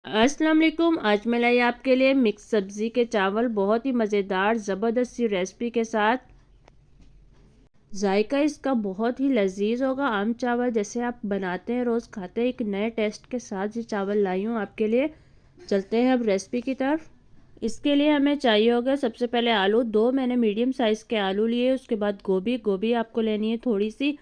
अस्सलाम वालेकुम। आज मैं लाई आपके लिए मिक्स सब्ज़ी के चावल, बहुत ही मज़ेदार ज़बरदस्त सी रेसिपी के साथ। जायका इसका बहुत ही लजीज होगा। आम चावल जैसे आप बनाते हैं, रोज़ खाते हैं, एक नए टेस्ट के साथ ये चावल लाई हूँ आपके लिए। चलते हैं अब रेसिपी की तरफ। इसके लिए हमें चाहिए होगा सबसे पहले आलू। दो मैंने मीडियम साइज़ के आलू लिए। उसके बाद गोभी आपको लेनी है थोड़ी सी,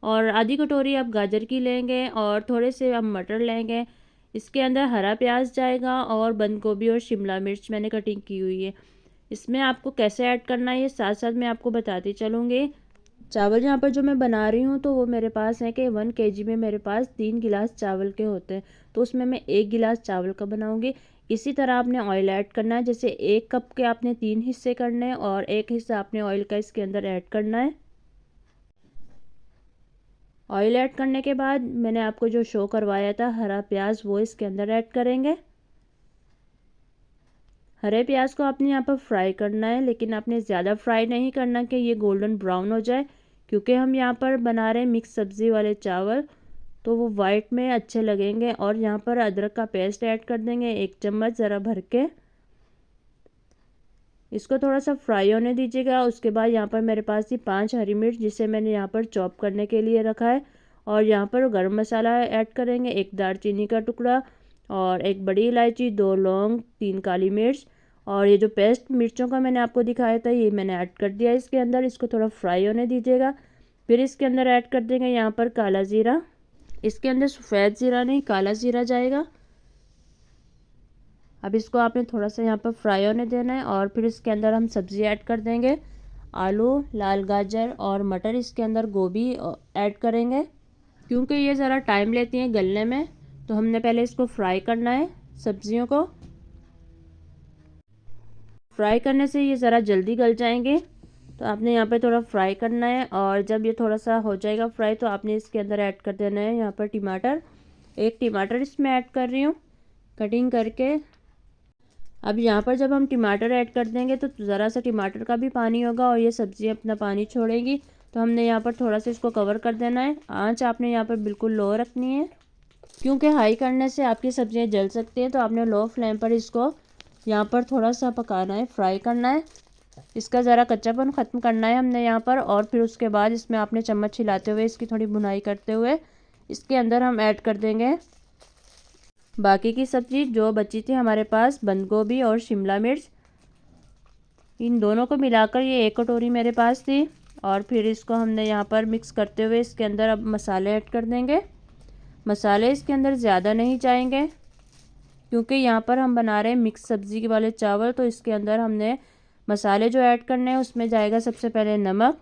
और आधी कटोरी आप गाजर की लेंगे, और थोड़े से आप मटर लेंगे। इसके अंदर हरा प्याज जाएगा, और बंद गोभी और शिमला मिर्च मैंने कटिंग की हुई है। इसमें आपको कैसे ऐड करना है ये साथ साथ मैं आपको बताती चलूँगी। चावल यहाँ पर जो मैं बना रही हूँ तो वो मेरे पास है कि 1 kg में मेरे पास 3 गिलास चावल के होते हैं, तो उसमें मैं 1 गिलास चावल का बनाऊँगी। इसी तरह आपने ऑयल ऐड करना है। जैसे 1 कप के आपने 3 हिस्से करने हैं, और 1 हिस्सा आपने ऑयल का इसके अंदर ऐड करना है। ऑयल ऐड करने के बाद मैंने आपको जो शो करवाया था हरा प्याज, वो इसके अंदर ऐड करेंगे। हरे प्याज को आपने यहाँ पर फ्राई करना है, लेकिन आपने ज़्यादा फ्राई नहीं करना कि ये गोल्डन ब्राउन हो जाए, क्योंकि हम यहाँ पर बना रहे हैं मिक्स सब्ज़ी वाले चावल, तो वो वाइट में अच्छे लगेंगे। और यहाँ पर अदरक का पेस्ट ऐड कर देंगे 1 चम्मच ज़रा भर के। इसको थोड़ा सा फ्राई होने दीजिएगा। उसके बाद यहाँ पर मेरे पास ही 5 हरी मिर्च, जिसे मैंने यहाँ पर चॉप करने के लिए रखा है। और यहाँ पर गरम मसाला ऐड करेंगे, 1 दालचीनी का टुकड़ा, और 1 बड़ी इलायची, 2 लौंग, 3 काली मिर्च। और ये जो पेस्ट मिर्चों का मैंने आपको दिखाया था ये मैंने ऐड कर दिया इसके अंदर। इसको थोड़ा फ्राई होने दीजिएगा। फिर इसके अंदर ऐड कर देंगे यहाँ पर काला ज़ीरा। इसके अंदर सफ़ेद ज़ीरा नहीं, काला ज़ीरा जाएगा। अब इसको आपने थोड़ा सा यहाँ पर फ्राई होने देना है, और फिर इसके अंदर हम सब्ज़ी ऐड कर देंगे। आलू, लाल गाजर और मटर, इसके अंदर गोभी ऐड करेंगे। क्योंकि ये ज़रा टाइम लेती हैं गलने में, तो हमने पहले इसको फ्राई करना है सब्जियों को। फ्राई करने से ये ज़रा जल्दी गल जाएंगे, तो आपने यहाँ पे थोड़ा फ्राई करना है। और जब ये थोड़ा सा हो जाएगा फ्राई, तो आपने इसके अंदर ऐड कर देना है यहाँ पर टमाटर। 1 टमाटर इसमें ऐड कर रही हूँ कटिंग करके। अब यहाँ पर जब हम टमाटर ऐड कर देंगे तो ज़रा सा टमाटर का भी पानी होगा, और ये सब्ज़ी अपना पानी छोड़ेगी। तो हमने यहाँ पर थोड़ा सा इसको कवर कर देना है। आंच आपने यहाँ पर बिल्कुल लो रखनी है, क्योंकि हाई करने से आपकी सब्ज़ियाँ जल सकती हैं। तो आपने लो फ्लेम पर इसको यहाँ पर थोड़ा सा पकाना है, फ्राई करना है। इसका ज़रा कच्चापन ख़त्म करना है हमने यहाँ पर। और फिर उसके बाद इसमें आपने चम्मच हिलाते हुए इसकी थोड़ी भुनाई करते हुए इसके अंदर हम ऐड कर देंगे बाकी की सब्ज़ी जो बची थी हमारे पास, बंद गोभी और शिमला मिर्च। इन दोनों को मिलाकर ये 1 कटोरी मेरे पास थी। और फिर इसको हमने यहाँ पर मिक्स करते हुए इसके अंदर अब मसाले ऐड कर देंगे। मसाले इसके अंदर ज़्यादा नहीं जाएंगे, क्योंकि यहाँ पर हम बना रहे हैं मिक्स सब्ज़ी वाले चावल। तो इसके अंदर हमने मसाले जो ऐड करने हैं उसमें जाएगा सबसे पहले नमक।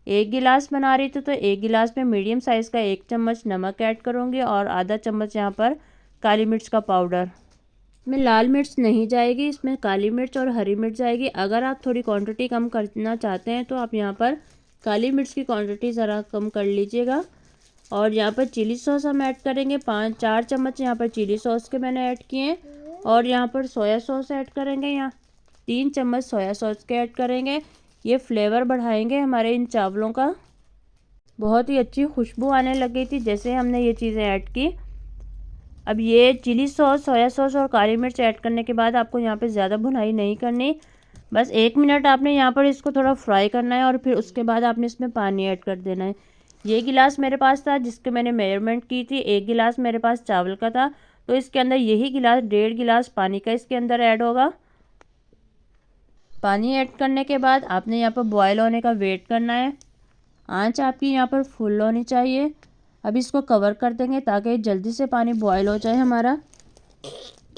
1 गिलास बना रही थी तो 1 गिलास में मीडियम साइज़ का 1 चम्मच नमक ऐड करूँगी, और आधा चम्मच यहाँ पर काली मिर्च का पाउडर। इसमें लाल मिर्च नहीं जाएगी, इसमें काली मिर्च और हरी मिर्च जाएगी। अगर आप थोड़ी क्वांटिटी कम करना चाहते हैं तो आप यहाँ पर काली मिर्च की क्वांटिटी ज़रा कम कर लीजिएगा। और यहाँ पर चिली सॉस हम ऐड करेंगे 4 चम्मच यहाँ पर चिली सॉस के मैंने ऐड किए हैं। और यहाँ पर सोया सॉस ऐड करेंगे, यहाँ 3 चम्मच सोया सॉस के ऐड करेंगे। ये फ्लेवर बढ़ाएंगे हमारे इन चावलों का। बहुत ही अच्छी खुशबू आने लग गई थी जैसे हमने ये चीज़ें ऐड की। अब ये चिली सॉस, सोया सॉस और काली मिर्च ऐड करने के बाद आपको यहाँ पे ज़्यादा भुनाई नहीं करनी, बस 1 मिनट आपने यहाँ पर इसको थोड़ा फ्राई करना है। और फिर उसके बाद आपने इसमें पानी ऐड कर देना है। ये गिलास मेरे पास था जिसके मैंने मेजरमेंट की थी, 1 गिलास मेरे पास चावल का था, तो इसके अंदर यही गिलास 1.5 गिलास पानी का इसके अंदर ऐड होगा। पानी ऐड करने के बाद आपने यहाँ पर बॉयल होने का वेट करना है। आंच आपकी यहाँ पर फुल होनी चाहिए। अब इसको कवर कर देंगे ताकि जल्दी से पानी बॉयल हो जाए हमारा।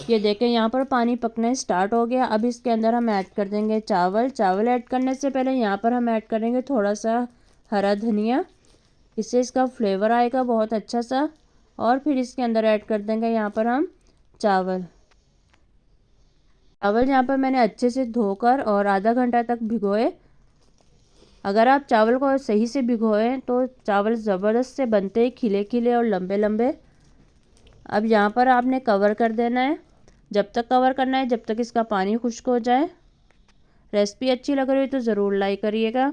ये देखें यहाँ पर पानी पकने स्टार्ट हो गया। अब इसके अंदर हम ऐड कर देंगे चावल। चावल ऐड करने से पहले यहाँ पर हम ऐड करेंगे थोड़ा सा हरा धनिया, इससे इसका फ्लेवर आएगा बहुत अच्छा सा। और फिर इसके अंदर ऐड कर देंगे यहाँ पर हम चावल। चावल यहाँ पर मैंने अच्छे से धोकर और आधा घंटा तक भिगोए। अगर आप चावल को सही से भिगोएं तो चावल ज़बरदस्त से बनते हैं, खिले खिले और लंबे लंबे। अब यहाँ पर आपने कवर कर देना है। जब तक कवर करना है जब तक इसका पानी खुश्क हो जाए। रेसिपी अच्छी लग रही है तो ज़रूर लाइक करिएगा।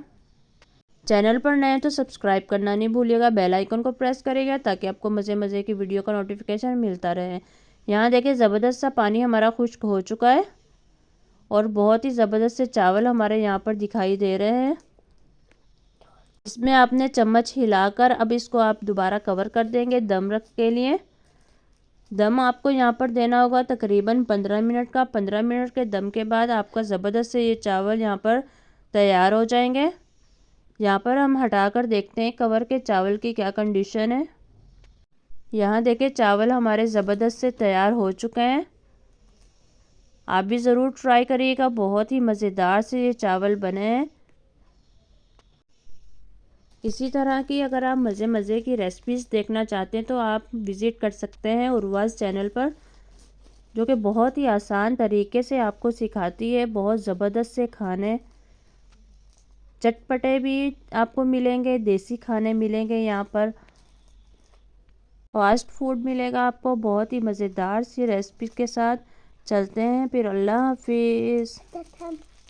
चैनल पर नए हैं तो सब्सक्राइब करना नहीं भूलिएगा। बेल आइकन को प्रेस करिएगा ताकि आपको मज़े मज़े की वीडियो का नोटिफिकेशन मिलता रहे। यहाँ देखिए ज़बरदस्त सा पानी हमारा खुश्क हो चुका है और बहुत ही ज़बरदस्त से चावल हमारे यहाँ पर दिखाई दे रहे हैं। इसमें आपने चम्मच हिलाकर अब इसको आप दोबारा कवर कर देंगे दम रख के लिए। दम आपको यहाँ पर देना होगा तकरीबन 15 मिनट का। 15 मिनट के दम के बाद आपका ज़बरदस्त से ये चावल यहाँ पर तैयार हो जाएंगे। यहाँ पर हम हटाकर देखते हैं कवर के चावल की क्या कंडीशन है। यहाँ देखिए चावल हमारे ज़बरदस्त से तैयार हो चुके हैं। आप भी ज़रूर ट्राई करिएगा, बहुत ही मज़ेदार से ये चावल बने हैं। इसी तरह की अगर आप मज़े की रेसिपीज़ देखना चाहते हैं तो आप विज़िट कर सकते हैं उर्वास चैनल पर, जो कि बहुत ही आसान तरीके से आपको सिखाती है। बहुत ज़बरदस्त से खाने चटपटे भी आपको मिलेंगे, देसी खाने मिलेंगे, यहाँ पर फास्ट फूड मिलेगा आपको बहुत ही मज़ेदार सी रेसिपी के साथ। चलते हैं फिर, अल्लाह हाफिज़।